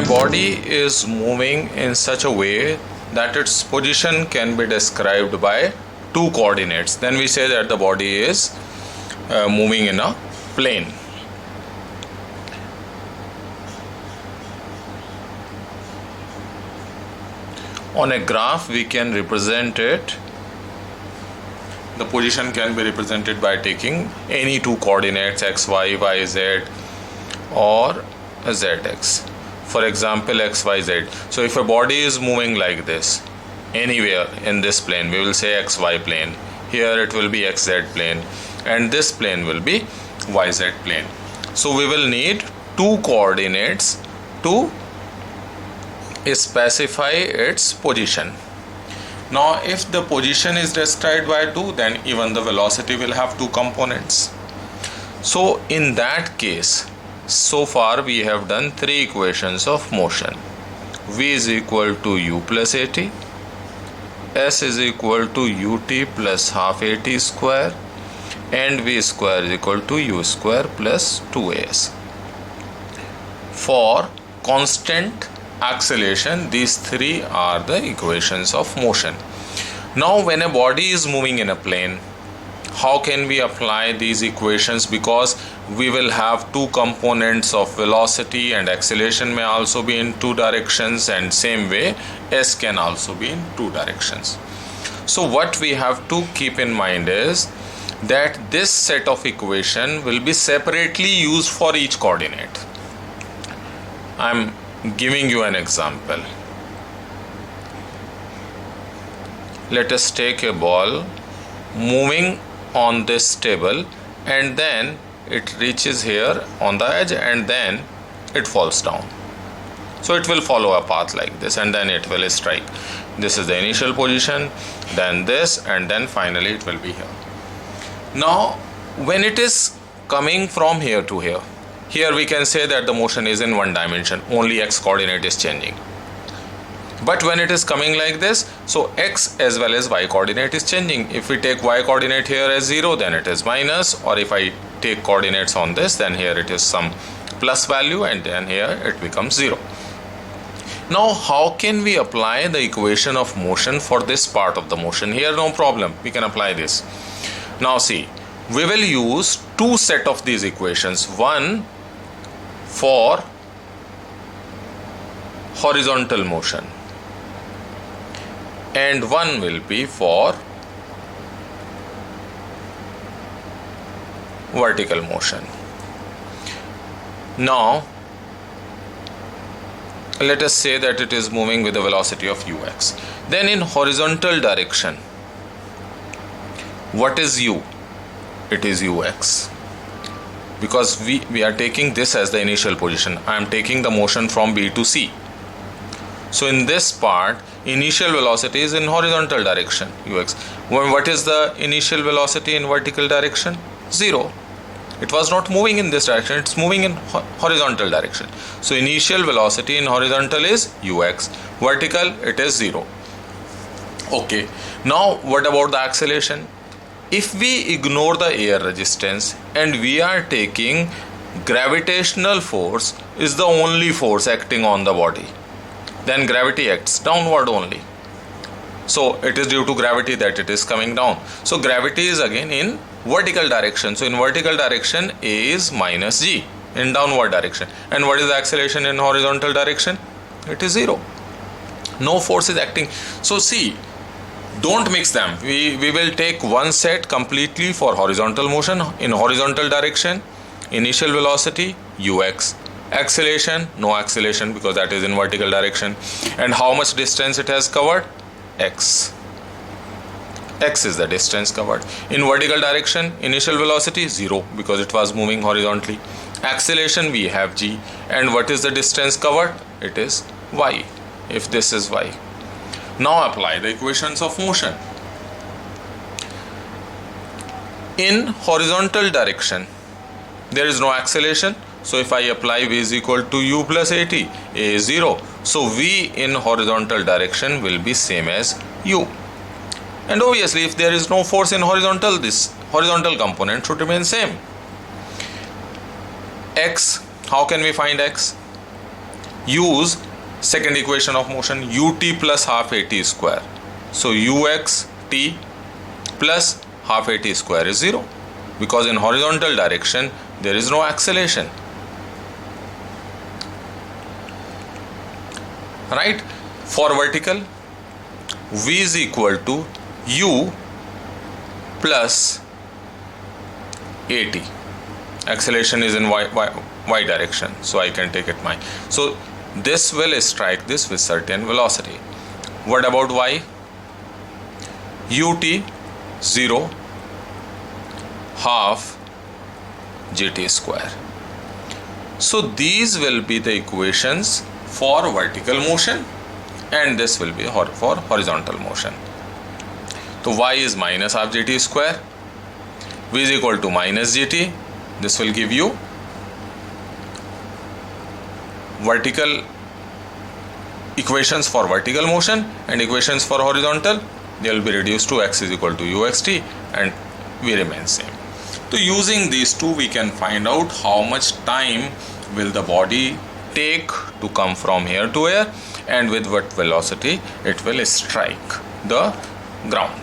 a body is moving in such a way that its position can be described by two coordinates, then we say that the body is moving in a plane. On a graph we can represent it. The position can be represented by taking any two coordinates x, y, y, z or zx. For example, x, y, z. So if a body is moving like this anywhere in this plane, we will say x, y plane. Here it will be x, z plane, and this plane will be y, z plane. So we will need two coordinates to specify its position. Now if the position is described by 2, then even the velocity will have two components. So in that case, so far we have done three equations of motion. V is equal to u plus at, s is equal to ut plus half at square, and v square is equal to u square plus 2as. For constant acceleration, these three are the equations of motion. Now when a body is moving in a plane, how can we apply these equations? Because we will have two components of velocity, and acceleration may also be in two directions, and same way s can also be in two directions. So what we have to keep in mind is that this set of equation will be separately used for each coordinate. I'm giving you an example. Let us take a ball moving on this table, and then it reaches here on the edge, and then it falls down. So it will follow a path like this, and then it will strike. This is the initial position, then this, and then finally it will be here. Now when it is coming from here to here, here we can say that the motion is in one dimension, only x coordinate is changing. But when it is coming like this, so x as well as y coordinate is changing. If we take y coordinate here as 0, then it is minus, or if I take coordinates on this, then here it is some plus value, and then here it becomes 0. Now how can we apply the equation of motion for this part of the motion? Here no problem, we can apply this. Now see, we will use two set of these equations, one for horizontal motion and one will be for vertical motion. Now let us say that it is moving with a velocity of ux. Then in horizontal direction, what is u? It is ux. Because we are taking this as the initial position. I am taking the motion from B to C. So in this part, initial velocity is in horizontal direction, ux. What is the initial velocity in vertical direction? 0. It was not moving in this direction, it's moving in horizontal direction. So initial velocity in horizontal is ux, vertical it is 0. Okay, now what about the acceleration? If we ignore the air resistance and we are taking gravitational force is the only force acting on the body, then gravity acts downward only. So it is due to gravity that it is coming down. So gravity is again in vertical direction. So in vertical direction A is minus g in downward direction. And what is the acceleration in horizontal direction? It is 0. No force is acting. So see, don't mix them. We will take one set completely for horizontal motion. In horizontal direction, initial velocity ux, acceleration no acceleration because that is in vertical direction, and how much distance it has covered? X is the distance covered. In vertical direction, initial velocity 0 because it was moving horizontally. Acceleration we have g, and what is the distance covered? It is y, if this is y. Now apply the equations of motion. In horizontal direction, there is no acceleration. So if I apply v is equal to u plus at, a is 0. So v in horizontal direction will be same as u. And obviously if there is no force in horizontal, this horizontal component should remain same. X, how can we find x? use second equation of motion, ut plus half at square. So ux t plus half at square is 0, because in horizontal direction there is no acceleration, right? For vertical, v is equal to u plus at. Acceleration is in y direction, so I can take it my. So this will strike this with certain velocity. What about y? ut 0 half gt square. So these will be the equations for vertical motion, and this will be for horizontal motion. So y is minus half gt square, v is equal to minus gt. This will give you vertical equations for vertical motion, and equations for horizontal, they will be reduced to x is equal to uxt, and v remains same. So using these two, we can find out how much time will the body take to come from here to here, and with what velocity it will strike the ground.